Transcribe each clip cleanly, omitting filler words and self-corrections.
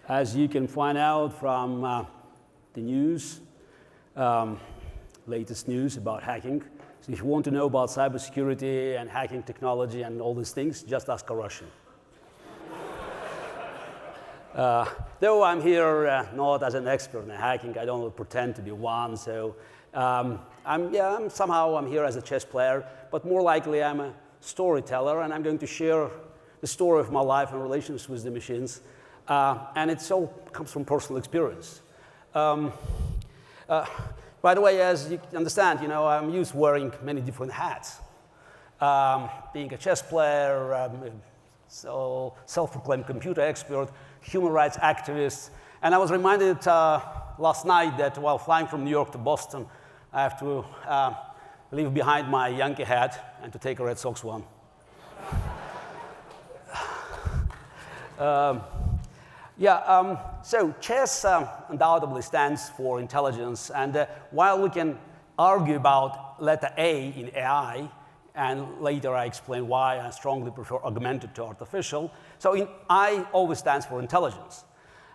As you can find out from the news, latest news about hacking. So if you want to know about cybersecurity and hacking technology and all these things, just ask a Russian. Though I'm here not as an expert in hacking, I don't pretend to be one. So I'm here as a chess player, but more likely I'm a storyteller, and I'm going to share the story of my life and relations with the machines. And it all comes from personal experience. By the way, as you understand, I'm used to wearing many different hats. Being a chess player, self-proclaimed computer expert, human rights activist. And I was reminded last night that while flying from New York to Boston, I have to leave behind my Yankee hat and to take a Red Sox one. So chess undoubtedly stands for intelligence, and while we can argue about letter A in AI, and later I explain why I strongly prefer augmented to artificial, so I always stands for intelligence.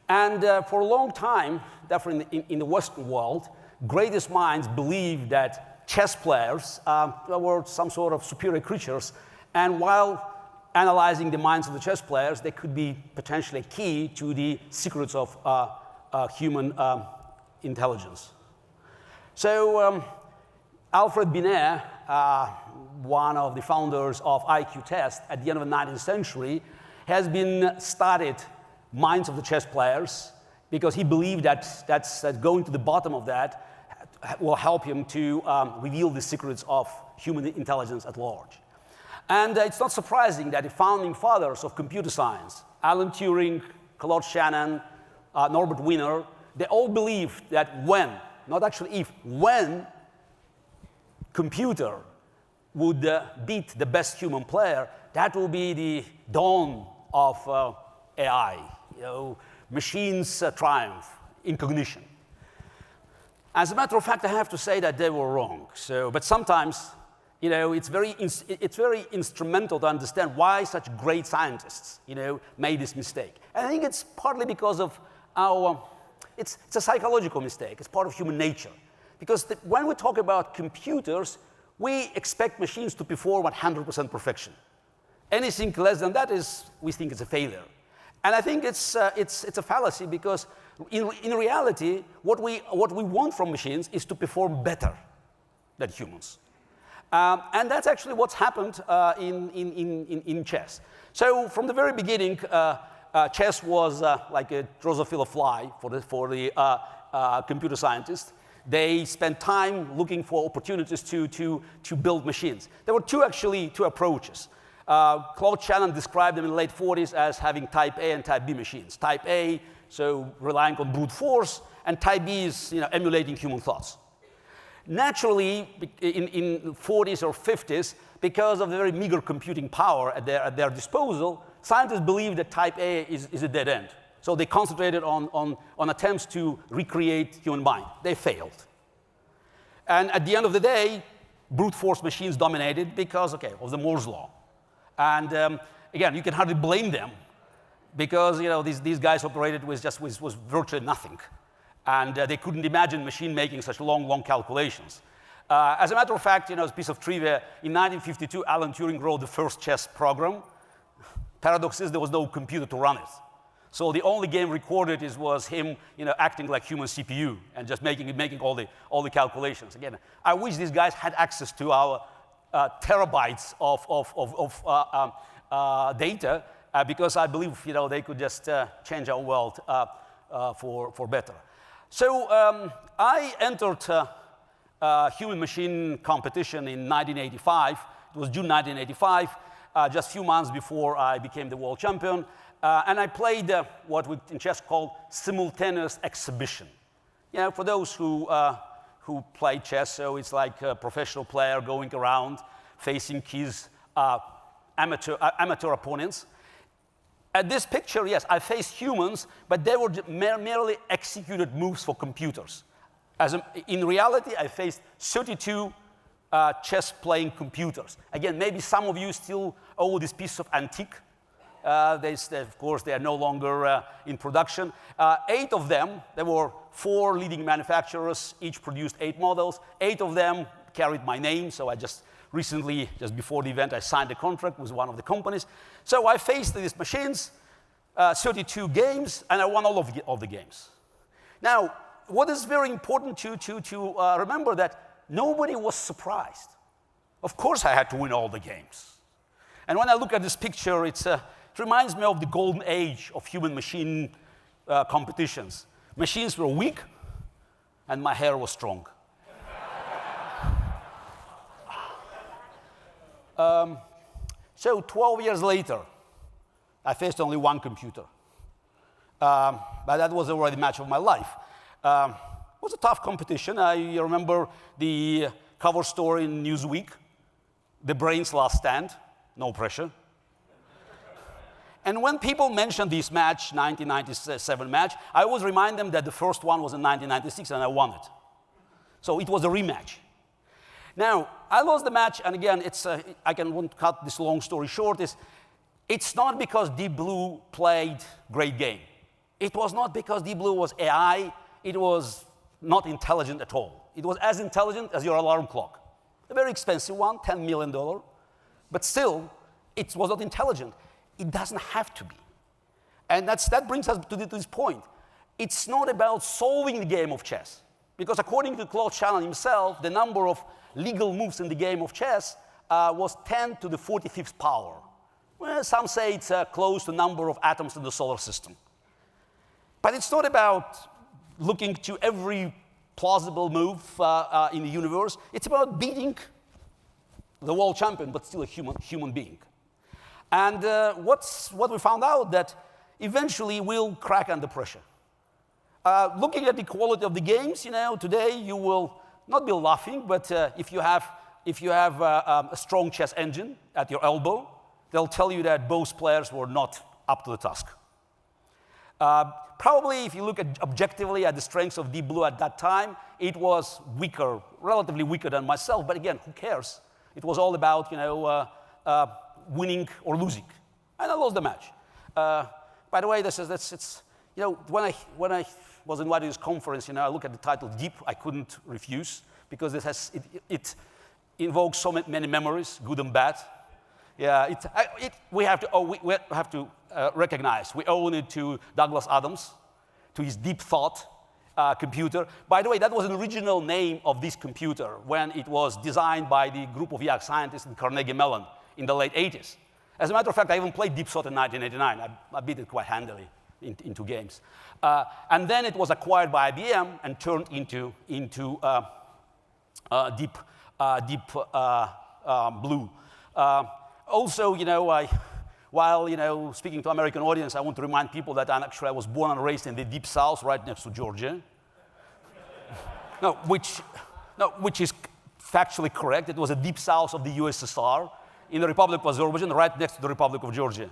And for a long time, definitely in the Western world, greatest minds believed that chess players were some sort of superior creatures, and while analyzing the minds of the chess players, they could be potentially key to the secrets of human intelligence. So Alfred Binet, one of the founders of IQ test at the end of the 19th century, has been studied minds of the chess players because he believed that going to the bottom of that will help him to reveal the secrets of human intelligence at large. And it's not surprising that the founding fathers of computer science, Alan Turing, Claude Shannon, Norbert Wiener, they all believed that when, not actually if, when computer would beat the best human player, that will be the dawn of AI, machines triumph in cognition. As a matter of fact, I have to say that they were wrong. But sometimes, it's very instrumental to understand why such great scientists, made this mistake. And I think it's partly because of it's a psychological mistake. It's part of human nature. Because when we talk about computers, we expect machines to perform at 100% perfection. Anything less than that we think it's a failure. And I think it's a fallacy because in reality, what we want from machines is to perform better than humans. And that's actually what's happened in chess. So from the very beginning, chess was like a Drosophila fly for the computer scientists. They spent time looking for opportunities to build machines. There were two approaches. Claude Shannon described them in the late 40s as having type A and type B machines. Type A, so relying on brute force, and type B is emulating human thoughts. Naturally, in 40s or 50s, because of the very meager computing power at their disposal, scientists believed that type A is a dead end. So they concentrated on attempts to recreate human mind. They failed. And at the end of the day, brute force machines dominated because, of the Moore's law. And again, you can hardly blame them because these guys operated with virtually nothing. And they couldn't imagine machine making such long calculations. As a matter of fact, as a piece of trivia, in 1952, Alan Turing wrote the first chess program. Paradox is there was no computer to run it. So the only game recorded was him, acting like human CPU and just making all the calculations. Again, I wish these guys had access to our terabytes of data because I believe they could just change our world for better. So I entered human-machine competition in 1985. It was June 1985, just a few months before I became the world champion. And I played what we in chess call simultaneous exhibition. For those who play chess, so it's like a professional player going around facing his amateur opponents. At this picture, yes, I faced humans, but they were merely executed moves for computers. In reality, I faced 32 chess-playing computers. Again, maybe some of you still owe this piece of antique Of course, they are no longer in production. 8 of them, there were 4 leading manufacturers, each produced 8 models. 8 of them carried my name, so I just recently, just before the event, I signed a contract with one of the companies. So I faced these machines, 32 games, and I won all of the games. Now, what is very important to remember that nobody was surprised. Of course I had to win all the games. And when I look at this picture, it reminds me of the golden age of human-machine competitions. Machines were weak, and my hair was strong. So 12 years later, I faced only one computer. But that was already the match of my life. It was a tough competition. I remember the cover story in Newsweek, "The Brain's Last Stand," no pressure. And when people mention this match, 1997 match, I always remind them that the first one was in 1996 and I won it. So it was a rematch. Now, I lost the match, and again, won't cut this long story short, it's not because Deep Blue played great game. It was not because Deep Blue was AI, it was not intelligent at all. It was as intelligent as your alarm clock. A very expensive one, $10 million, but still, it was not intelligent. It doesn't have to be. And that brings us to this point. It's not about solving the game of chess, because according to Claude Shannon himself, the number of legal moves in the game of chess was 10 to the 45th power. Well, some say it's close to the number of atoms in the solar system. But it's not about looking to every plausible move in the universe. It's about beating the world champion, but still a human being. And what we found out, that eventually we'll crack under pressure. Looking at the quality of the games, today you will not be laughing, but if you have a strong chess engine at your elbow, they'll tell you that both players were not up to the task. Probably, if you look objectively at the strengths of Deep Blue at that time, it was weaker, relatively weaker than myself. But again, who cares? It was all about winning or losing, and I lost the match. By the way, when I was invited to this conference, I look at the title Deep. I couldn't refuse, because it invokes so many memories, good and bad. Yeah, we have to recognize we owe it to Douglas Adams, to his Deep Thought computer. By the way, that was an original name of this computer when it was designed by the group of young scientists in Carnegie Mellon in the late 80s. As a matter of fact, I even played Deep Thought in 1989. I beat it quite handily into games. And then it was acquired by IBM and turned into Deep Blue. Also, while speaking to American audience, I want to remind people that I was born and raised in the Deep South, right next to Georgia. Which is factually correct. It was the Deep South of the USSR, in the Republic of Azerbaijan, right next to the Republic of Georgia.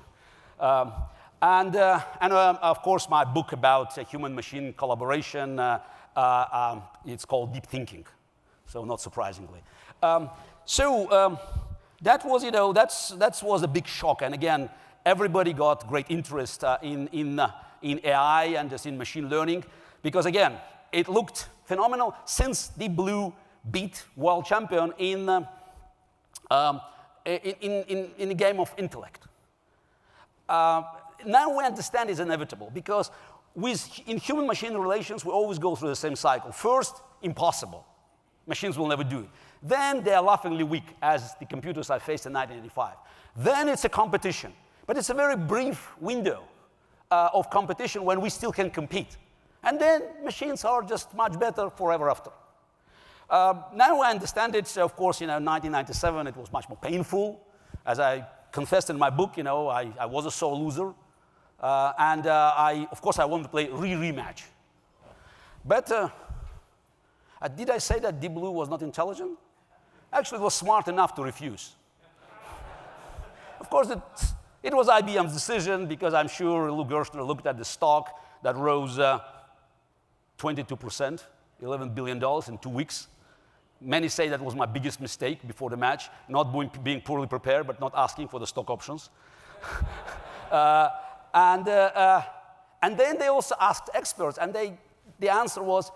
And of course, my book about human-machine collaboration, it's called Deep Thinking, so not surprisingly. That was a big shock, and again, everybody got great interest in AI and just in machine learning, because again, it looked phenomenal since Deep Blue beat world champion in a game of intellect. Now we understand it's inevitable, because in human-machine relations, we always go through the same cycle. First, impossible. Machines will never do it. Then they are laughingly weak, as the computers I faced in 1985. Then it's a competition. But it's a very brief window of competition when we still can compete. And then machines are just much better forever after. Now I understand it. So of course, 1997, it was much more painful. As I confessed in my book, I was a sore loser. And of course, I wanted to play rematch. But did I say that Deep Blue was not intelligent? Actually, it was smart enough to refuse. Of course, it was IBM's decision, because I'm sure Lou Gerstner looked at the stock that rose 22%, $11 billion in 2 weeks. Many say that was my biggest mistake before the match, not being poorly prepared, but not asking for the stock options. And then they also asked experts, and the answer was,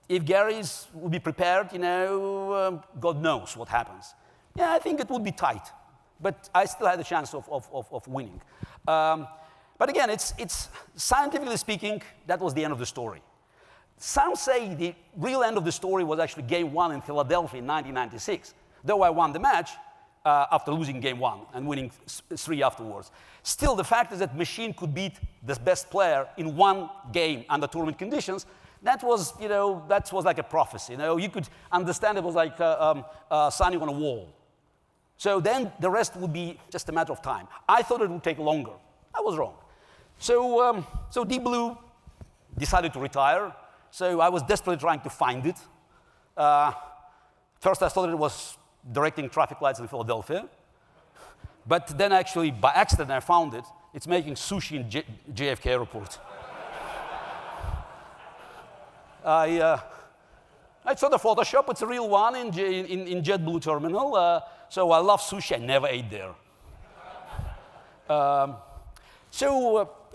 if Garry's would be prepared, God knows what happens. Yeah, I think it would be tight, but I still had a chance of winning. But again, it's scientifically speaking, that was the end of the story. Some say the real end of the story was actually Game 1 in Philadelphia in 1996, though I won the match after losing Game 1 and winning 3 afterwards. Still, the fact is that machine could beat the best player in one game under tournament conditions. That was, that was like a prophecy. You could understand it was like signing on a wall. So then the rest would be just a matter of time. I thought it would take longer. I was wrong. So Deep Blue decided to retire. So I was desperately trying to find it. First, I thought it was directing traffic lights in Philadelphia. But then actually, by accident, I found it. It's making sushi in JFK Airport. I saw the Photoshop. It's a real one in JetBlue terminal. So I love sushi. I never ate there.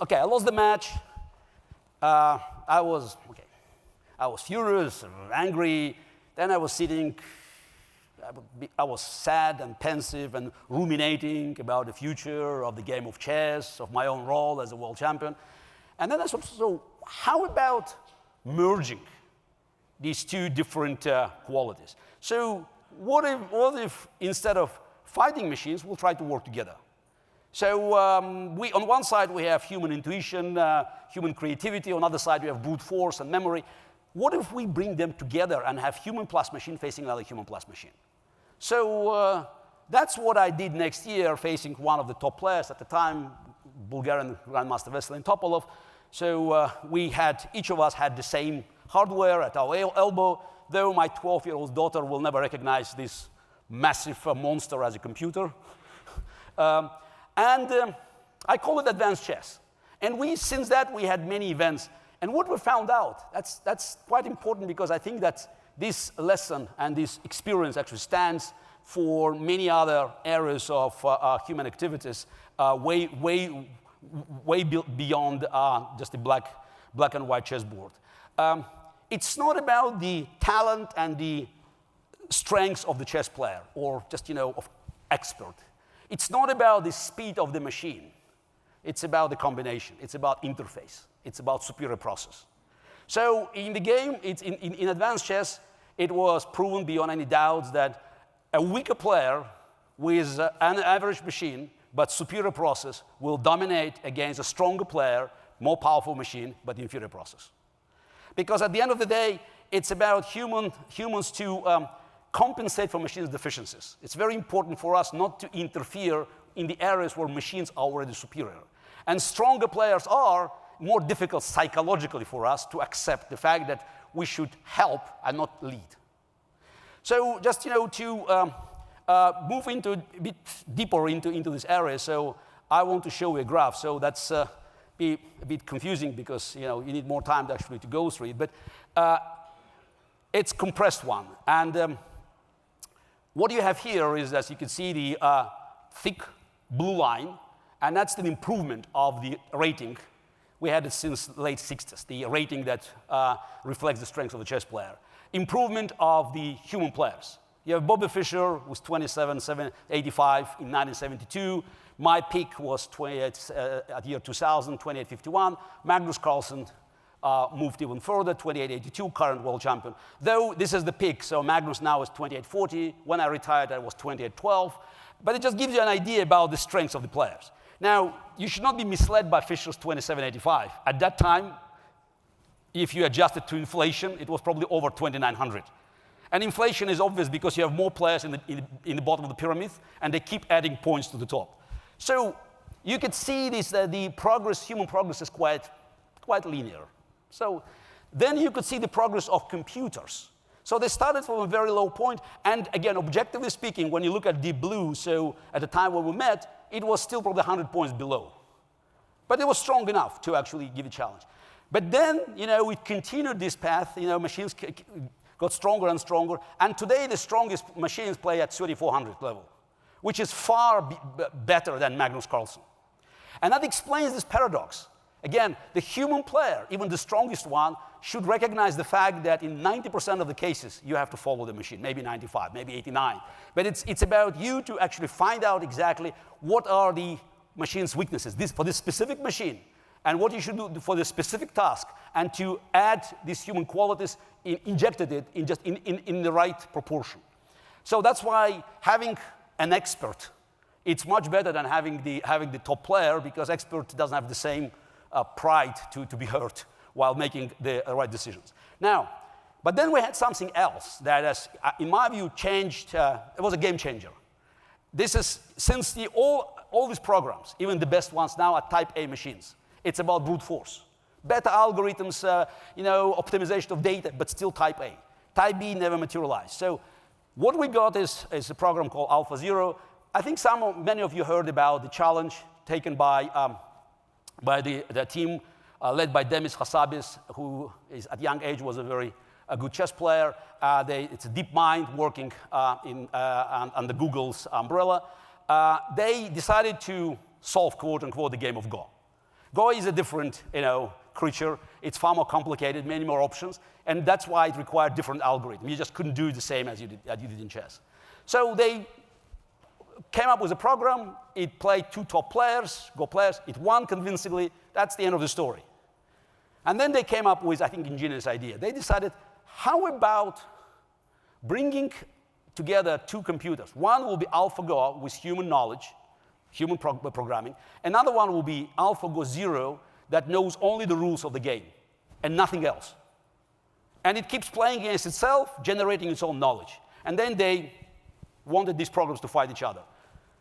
Okay, I lost the match. I was furious, angry. Then I was sitting. I was sad and pensive and ruminating about the future of the game of chess, of my own role as a world champion. And then I thought, so how about merging these two different qualities? So what if instead of fighting machines, we'll try to work together? So on one side, we have human intuition, human creativity. On the other side, we have brute force and memory. What if we bring them together and have human plus machine facing another human plus machine? So that's what I did next year, facing one of the top players at the time, Bulgarian Grandmaster Veselin Topalov. So each of us had the same hardware at our elbow, though my 12-year-old daughter will never recognize this massive monster as a computer. I call it advanced chess. And since that, we had many events. And what we found out, that's quite important, because I think that this lesson and this experience actually stands for many other areas of human activities, way beyond just a black and white chessboard. It's not about the talent and the strengths of the chess player, or just, of expert. It's not about the speed of the machine. It's about the combination. It's about interface. It's about superior process. So in the game, in advanced chess, it was proven beyond any doubt that a weaker player with an average machine but superior process will dominate against a stronger player, more powerful machine, but inferior process. Because at the end of the day, it's about humans to compensate for machines' deficiencies. It's very important for us not to interfere in the areas where machines are already superior. And stronger players are more difficult psychologically for us to accept the fact that we should help and not lead. So just, to move into a bit deeper into this area, so I want to show you a graph. So that's be a bit confusing because, you need more time actually to go through it. But it's compressed one. And what you have here is, as you can see, the thick blue line, and that's the improvement of the rating. We had it since the late 60s, the rating that reflects the strengths of the chess player. Improvement of the human players. You have Bobby Fischer, who was 27,785 in 1972. My peak was 28 at year 2000, 2851. Magnus Carlsen moved even further, 2882, current world champion. Though this is the peak, so Magnus now is 2840. When I retired, I was 2812. But it just gives you an idea about the strengths of the players. Now, you should not be misled by Fischer's 2785. At that time, if you adjust it to inflation, it was probably over 2,900. And inflation is obvious because you have more players in the bottom of the pyramid, and they keep adding points to the top. So you could see this, the progress, human progress is quite linear. So then you could see the progress of computers. So they started from a very low point, and again, objectively speaking, when you look at Deep Blue, so at the time when we met, it was still probably 100 points below. But it was strong enough to actually give a challenge. But then, we continued this path, machines got stronger and stronger, and today the strongest machines play at 3,400 level, which is far better than Magnus Carlsen. And that explains this paradox. Again, the human player, even the strongest one, should recognize the fact that in 90% of the cases, you have to follow the machine, maybe 95, maybe 89. But it's about you to actually find out exactly what are the machine's weaknesses for this specific machine, and what you should do for the specific task, and to add these human qualities, injected it in the right proportion. So that's why having an expert, it's much better than having the top player, because expert doesn't have the same pride to be hurt while making the right decisions. Now, but then we had something else that has, in my view, changed. It was a game changer. This is, since all these programs, even the best ones now, are type A machines. It's about brute force. Better algorithms, optimization of data, but still type A. Type B never materialized. So what we got is a program called AlphaZero. I think many of you heard about the challenge taken by the team led by Demis Hassabis, who is at young age was a good chess player. It's a deep mind working under Google's umbrella. They decided to solve, quote unquote, the game of Go. Go is a different, creature. It's far more complicated, many more options, and that's why it required different algorithms. You just couldn't do it the same as you did in chess. So they came up with a program. It played two top players, Go players. It won convincingly. That's the end of the story. And then they came up with, I think, ingenious idea. They decided, how about bringing together two computers? One will be AlphaGo with human knowledge, human programming. Another one will be AlphaGo Zero that knows only the rules of the game and nothing else. And it keeps playing against itself, generating its own knowledge. And then they wanted these programs to fight each other.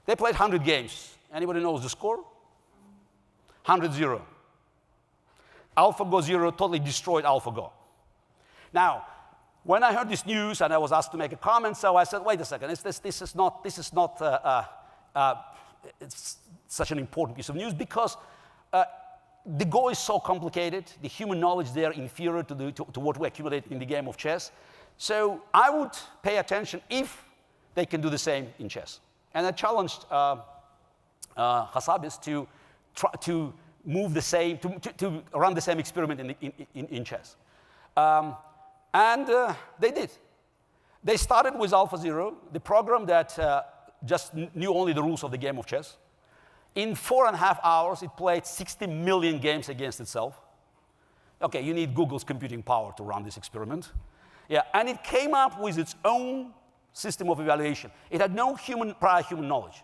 They played 100 games. Anybody knows the score? 100-0. AlphaGo Zero totally destroyed AlphaGo. Now, when I heard this news and I was asked to make a comment, so I said, wait a second, this is not it's such an important piece of news, because the Go is so complicated, the human knowledge there inferior to what we accumulate in the game of chess. So I would pay attention if they can do the same in chess. And I challenged Hassabis to try to move the same, to run the same experiment in chess. And they did. They started with AlphaZero, the program that just knew only the rules of the game of chess. In 4.5 hours, it played 60 million games against itself. OK, you need Google's computing power to run this experiment. Yeah, and it came up with its own system of evaluation. It had no prior human knowledge.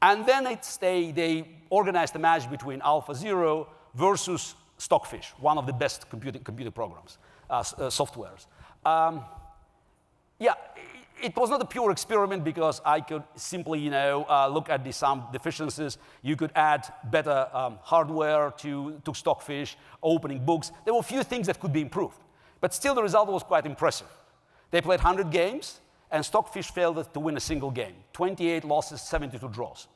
And then they organized a match between AlphaZero versus Stockfish, one of the best computer programs, softwares. Yeah, it was not a pure experiment, because I could simply, look at some deficiencies. You could add better hardware to Stockfish, opening books. There were a few things that could be improved. But still, the result was quite impressive. They played 100 games, and Stockfish failed to win a single game. 28 losses, 72 draws.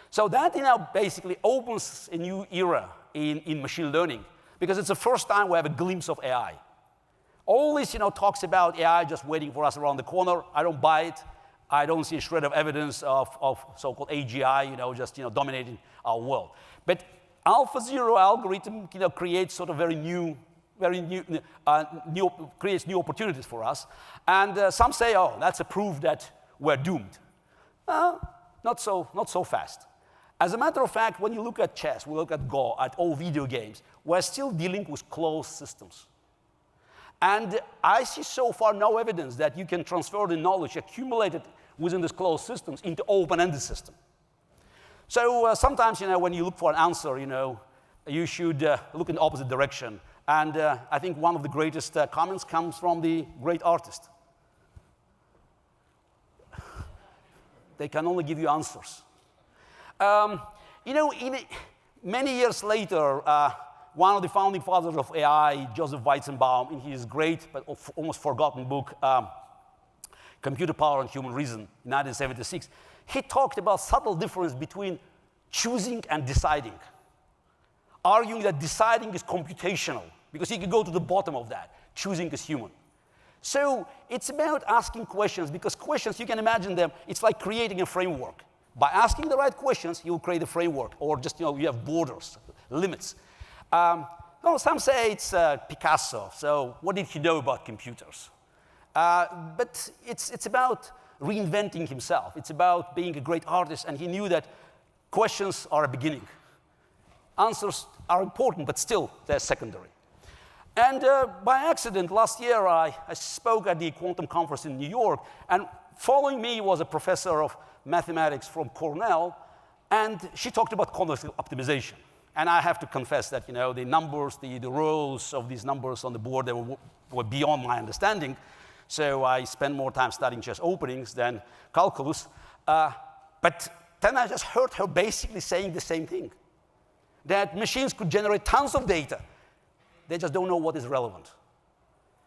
So that basically opens a new era in machine learning, because it's the first time we have a glimpse of AI. All this talks about AI just waiting for us around the corner. I don't buy it. I don't see a shred of evidence of so-called AGI just dominating our world. But AlphaZero algorithm creates sort of creates new opportunities for us. And some say, oh, that's a proof that we're doomed. Not so fast. As a matter of fact, when you look at chess, we look at Go, at all video games, we're still dealing with closed systems. And I see so far no evidence that you can transfer the knowledge accumulated within these closed systems into open-ended system. So sometimes, when you look for an answer, you should look in the opposite direction. And I think one of the greatest comments comes from the great artist. They can only give you answers. Many years later, one of the founding fathers of AI, Joseph Weizenbaum, in his great but almost forgotten book, Computer Power and Human Reason, in 1976, he talked about subtle difference between choosing and deciding, arguing that deciding is computational, because you can go to the bottom of that. Choosing is human. So it's about asking questions, because questions, you can imagine them, it's like creating a framework. By asking the right questions, you'll create a framework, or just, you have borders, limits. Some say it's Picasso, so what did he know about computers? But it's about reinventing himself. It's about being a great artist, and he knew that questions are a beginning. Answers are important, but still, they're secondary. And by accident, last year, I spoke at the Quantum Conference in New York, and following me was a professor of mathematics from Cornell, and she talked about convex optimization. And I have to confess that, the numbers, the rows of these numbers on the board, they were beyond my understanding. So I spent more time studying chess openings than calculus. But then I just heard her basically saying the same thing, that machines could generate tons of data. They just don't know what is relevant.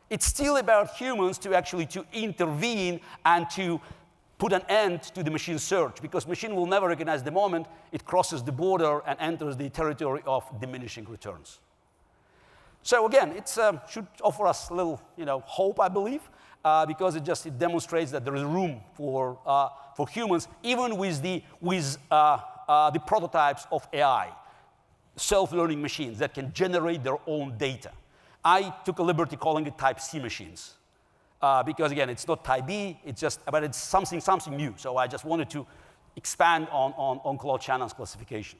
It's still about humans to actually intervene and to put an end to the machine search, because machine will never recognize the moment it crosses the border and enters the territory of diminishing returns. So again, it should offer us a little, hope, I believe, because it demonstrates that there is room for humans, even with the prototypes of AI, self-learning machines that can generate their own data. I took a liberty calling it Type C machines. Because again, it's not type B, but it's something new. So I just wanted to expand on Claude Shannon's classification.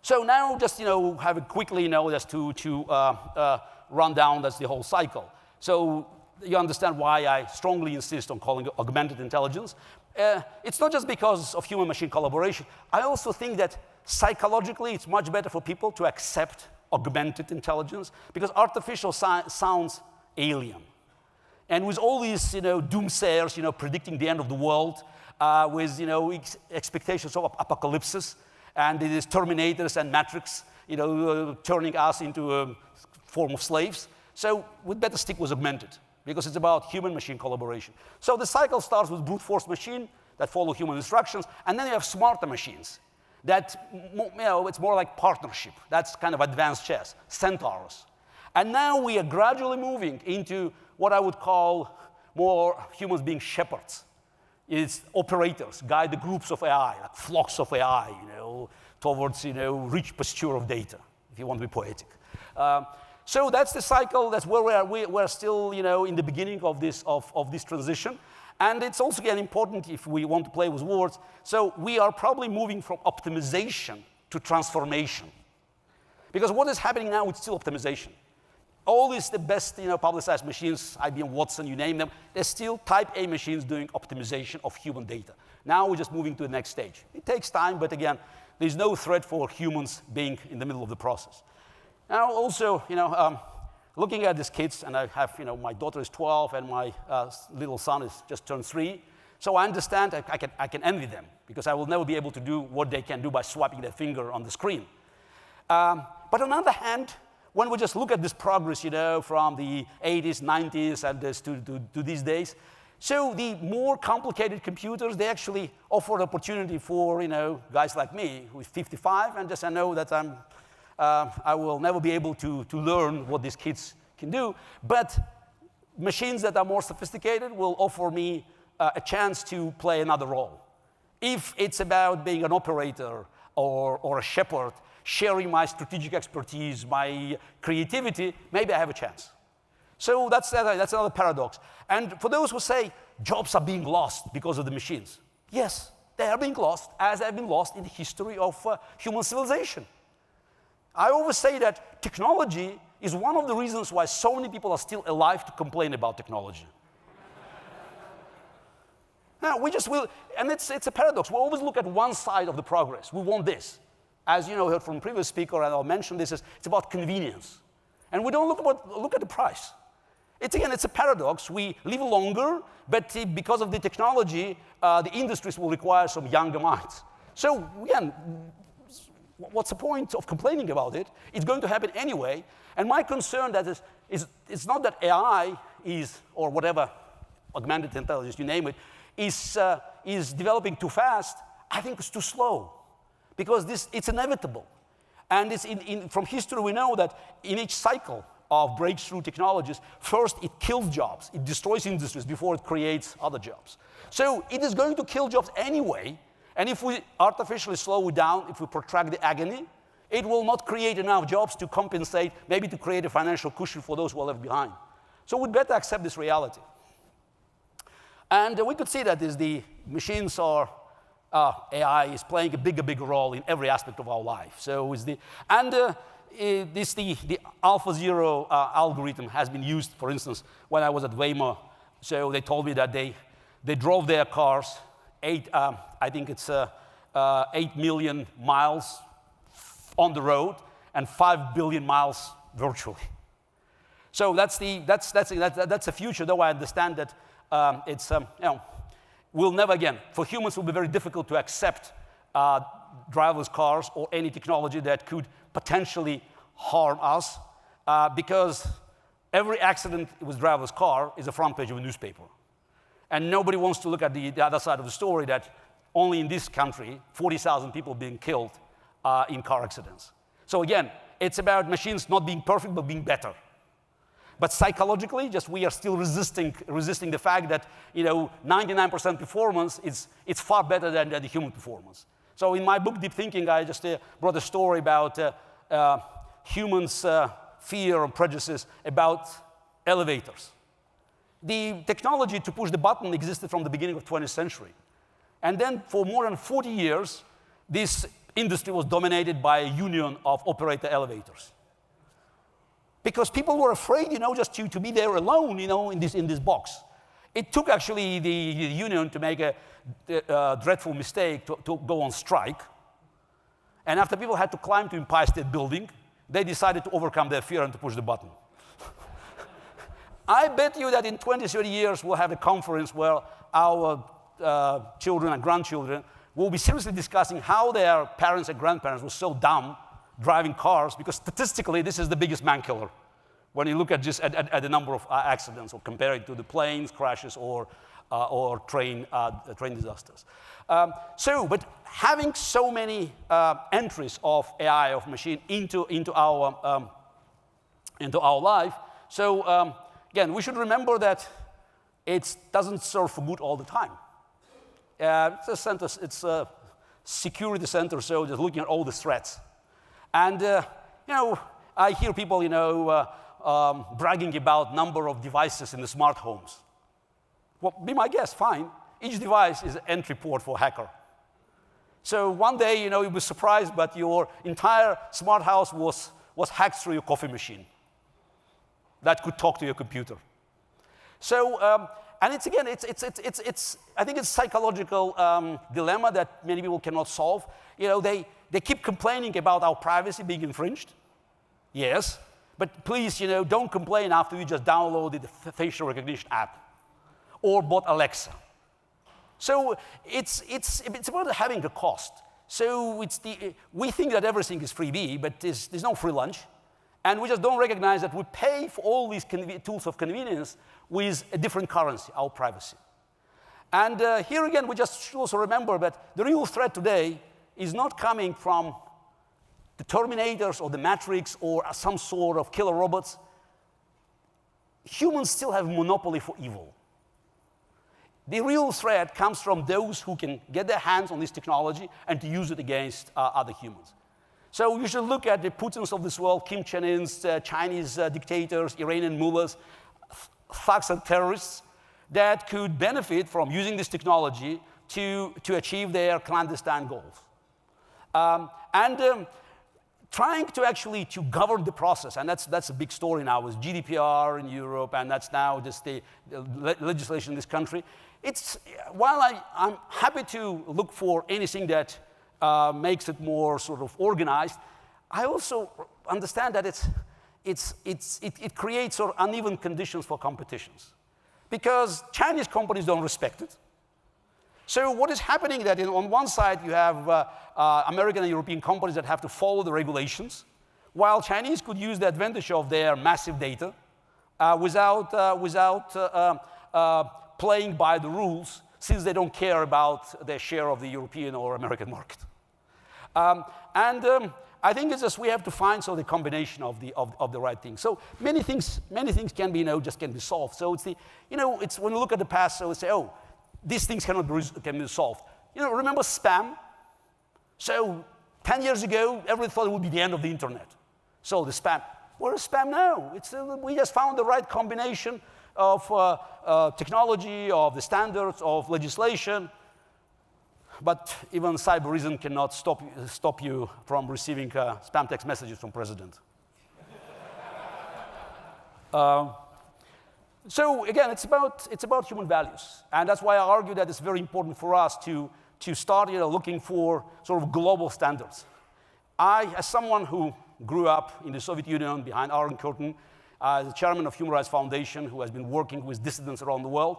So now just, have it quickly, just to run down, that's the whole cycle. So you understand why I strongly insist on calling it augmented intelligence. It's not just because of human-machine collaboration. I also think that psychologically, it's much better for people to accept augmented intelligence, because artificial sounds alien. And with all these, doomsayers, predicting the end of the world, with, expectations of apocalypses, and it is Terminators and Matrix, turning us into a form of slaves. So we'd better stick with augmented, because it's about human-machine collaboration. So the cycle starts with brute force machine that follow human instructions, and then you have smarter machines that, it's more like partnership. That's kind of advanced chess, centaurs. And now we are gradually moving into what I would call more humans being shepherds. It's operators, guide the groups of AI, like flocks of AI, towards, rich pasture of data, if you want to be poetic. So that's the cycle. That's where we are. We're still, in the beginning of this transition. And it's also, again, important if we want to play with words. So we are probably moving from optimization to transformation. Because what is happening now, it's still optimization. All these, the best, publicized machines, IBM Watson, you name them, they're still type A machines doing optimization of human data. Now we're just moving to the next stage. It takes time, but again, there's no threat for humans being in the middle of the process. Now also, looking at these kids, and I have, my daughter is 12 and my little son is just turned 3. So I understand I can envy them, because I will never be able to do what they can do by swiping their finger on the screen. But on the other hand, when we just look at this progress, from the 80s, 90s, and to these days, so the more complicated computers, they actually offer an opportunity for, guys like me, who is 55, and just I know that I will never be able to learn what these kids can do. But machines that are more sophisticated will offer me a chance to play another role. If it's about being an operator or a shepherd, sharing my strategic expertise, my creativity, maybe I have a chance. So that's another paradox. And for those who say jobs are being lost because of the machines, yes, they are being lost, as they have been lost in the history of human civilization. I always say that technology is one of the reasons why so many people are still alive to complain about technology. Now, we just will, and it's a paradox. We always look at one side of the progress. We want this. As you heard from previous speaker, and I'll mention this, it's about convenience. And we don't look at the price. It's a paradox. We live longer, but because of the technology, the industries will require some younger minds. So again, what's the point of complaining about it? It's going to happen anyway. And my concern that is it's not that AI is, or whatever, augmented intelligence, you name it, is developing too fast. I think it's too slow. Because it's inevitable. And from history, we know that in each cycle, of breakthrough technologies, first it kills jobs. It destroys industries before it creates other jobs. So it is going to kill jobs anyway. And if we artificially slow it down, if we protract the agony, it will not create enough jobs to compensate, maybe to create a financial cushion for those who are left behind. So we'd better accept this reality. And we could see that as the machines are, AI is playing a bigger role in every aspect of our life. So is the AlphaZero algorithm has been used, for instance, when I was at Weimar. So they told me that they drove their cars I think it's 8 million miles on the road and 5 billion miles virtually. So that's a future, though I understand that it's, we'll never again, for humans it will be very difficult to accept driverless cars or any technology that could potentially harm us because every accident with driverless car is a front page of a newspaper. And nobody wants to look at the other side of the story that only in this country, 40,000 people being killed in car accidents. So again, it's about machines not being perfect, but being better. But psychologically, just we are still resisting the fact that 99% performance it's far better than the human performance. So in my book, Deep Thinking, I just brought a story about humans' fear or prejudices about elevators. The technology to push the button existed from the beginning of the 20th century. And then for more than 40 years, this industry was dominated by a union of operator elevators. Because people were afraid, just to be there alone, in this box. It took actually the union to make a dreadful mistake to go on strike. And after people had to climb to Empire State Building, they decided to overcome their fear and to push the button. I bet you that in 20, 30 years, we'll have a conference where our children and grandchildren will be seriously discussing how their parents and grandparents were so dumb driving cars, because statistically, this is the biggest man killer when you look at just at the number of accidents or compare it to the planes crashes or train disasters. But having so many entries of AI, of machine into our life, so again, we should remember that it doesn't serve for good all the time. It's a security center, so just looking at all the threats. And, I hear people, bragging about number of devices in the smart homes. Well, be my guest, fine. Each device is an entry port for a hacker. So one day, you'll be surprised, but your entire smart house was hacked through your coffee machine that could talk to your computer. So, and it's again, I think it's a psychological dilemma that many people cannot solve. They keep complaining about our privacy being infringed. Yes, but please, don't complain after you just downloaded the facial recognition app or bought Alexa. So it's about having a cost. So we think that everything is freebie, but there's no free lunch. And we just don't recognize that we pay for all these tools of convenience with a different currency, our privacy. And here again, we just should also remember that the real threat today is not coming from the Terminators or the Matrix or some sort of killer robots. Humans still have a monopoly for evil. The real threat comes from those who can get their hands on this technology and to use it against other humans. So you should look at the Putins of this world, Kim Jong-un's, Chinese dictators, Iranian mullahs, thugs and terrorists that could benefit from using this technology to achieve their clandestine goals. Trying to actually to govern the process, and that's a big story now with GDPR in Europe, and that's now just the legislation in this country. While I'm happy to look for anything that makes it more sort of organized, I also understand that it creates sort of uneven conditions for competitions, because Chinese companies don't respect it. So what is happening that on one side you have American and European companies that have to follow the regulations, while Chinese could use the advantage of their massive data without playing by the rules, since they don't care about their share of the European or American market. I think it's just we have to find the combination of the right things. So many things can be, just can be solved. So it's it's when we look at the past, so we say, oh, these things can be solved. Remember spam? So 10 years ago, everybody thought it would be the end of the internet. So the spam, where is spam now? We just found the right combination of technology, of the standards, of legislation. But even cyberism cannot stop you from receiving spam text messages from president. So again, it's about human values, and that's why I argue that it's very important for us to start looking for sort of global standards. As someone who grew up in the Soviet Union behind Iron Curtain, as the chairman of Human Rights Foundation, who has been working with dissidents around the world,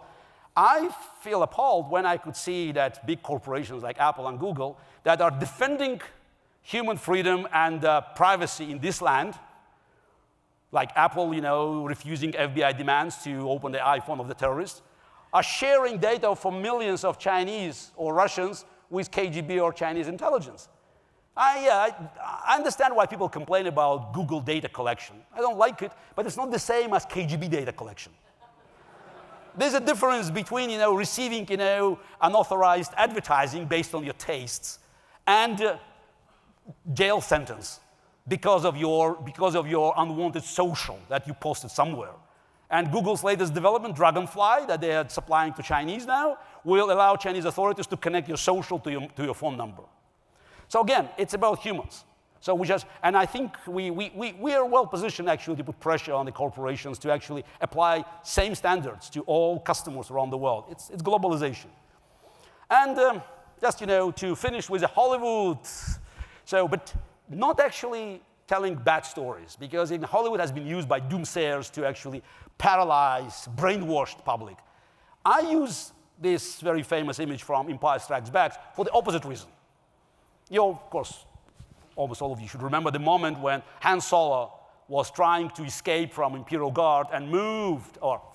I feel appalled when I could see that big corporations like Apple and Google that are defending human freedom and privacy in this land, like Apple, refusing FBI demands to open the iPhone of the terrorists, are sharing data from millions of Chinese or Russians with KGB or Chinese intelligence. I understand why people complain about Google data collection. I don't like it, but it's not the same as KGB data collection. There's a difference between, receiving, unauthorized advertising based on your tastes and jail sentence because of your unwanted social that you posted somewhere. And Google's latest development, Dragonfly, that they are supplying to Chinese now, will allow Chinese authorities to connect your social to your phone number. So again, it's about humans. So and I think we are well positioned actually to put pressure on the corporations to actually apply same standards to all customers around the world. It's globalization. And just to finish with Hollywood. But not actually telling bad stories, because in Hollywood has been used by doomsayers to actually paralyze, brainwash the public. I use this very famous image from Empire Strikes Back for the opposite reason. Of course, almost all of you should remember the moment when Han Solo was trying to escape from Imperial Guard and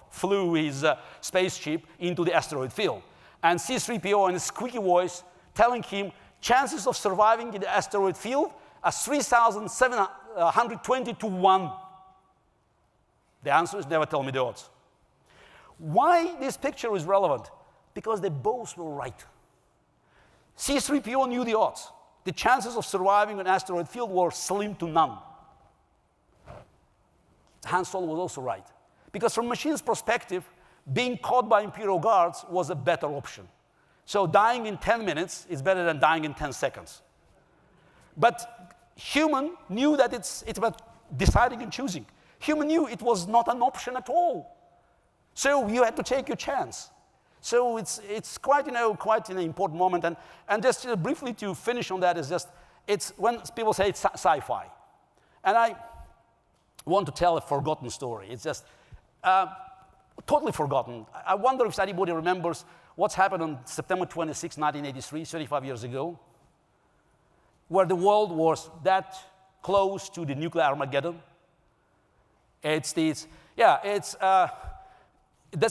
flew his spaceship into the asteroid field. And C-3PO in a squeaky voice telling him chances of surviving in the asteroid field are 3,720 to 1. The answer is never tell me the odds. Why this picture is relevant? Because they both were right. C-3PO knew the odds. The chances of surviving an asteroid field were slim to none. Han Solo was also right. Because from machine's perspective, being caught by Imperial guards was a better option. So dying in 10 minutes is better than dying in 10 seconds. But human knew that it's about deciding and choosing. Human knew it was not an option at all. So you had to take your chance. So it's quite an important moment. And just briefly to finish on that is it's when people say it's sci-fi. And I want to tell a forgotten story. It's just totally forgotten. I wonder if anybody remembers what's happened on September 26, 1983, 35 years ago, where the world was that close to the nuclear Armageddon. This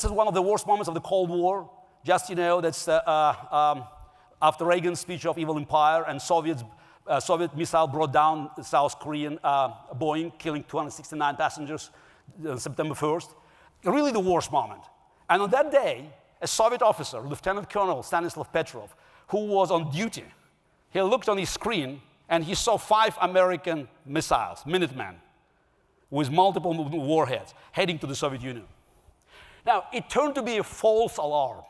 is one of the worst moments of the Cold War. Just, that's after Reagan's speech of evil empire and Soviet missile brought down the South Korean Boeing, killing 269 passengers on September 1st. Really the worst moment. And on that day, a Soviet officer, Lieutenant Colonel Stanislav Petrov, who was on duty, he looked on his screen and he saw 5 American missiles, Minutemen, with multiple warheads heading to the Soviet Union. Now, it turned to be a false alarm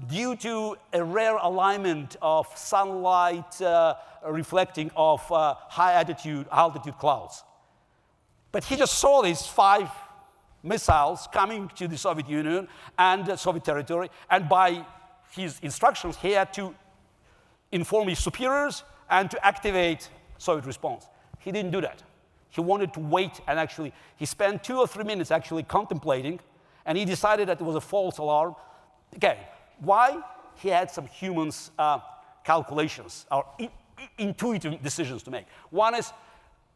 due to a rare alignment of sunlight reflecting off high altitude clouds. But he just saw these 5 missiles coming to the Soviet Union and Soviet territory, and by his instructions, he had to inform his superiors and to activate Soviet response. He didn't do that. He wanted to wait, and actually, he spent 2 or 3 minutes actually contemplating, and he decided that it was a false alarm. Okay, why? He had some humans' calculations, or intuitive decisions to make. One is,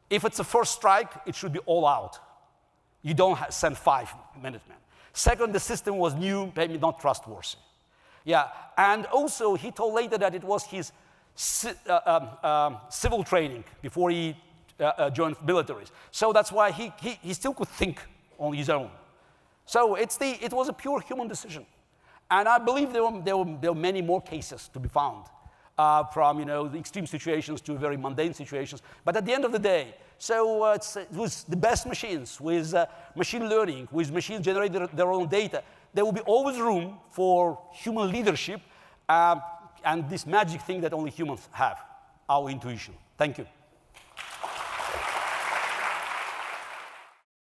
if it's a first strike, it should be all out. You don't send 5 Minutemen. Second, the system was new, maybe not trustworthy. Yeah, and also he told later that it was his civil training before he joined militaries. So that's why he still could think on his own. So it was a pure human decision. And I believe there were many more cases to be found, from the extreme situations to very mundane situations. But at the end of the day, so it was the best machines with machine learning, with machines generating their own data. There will be always room for human leadership and this magic thing that only humans have, our intuition. Thank you.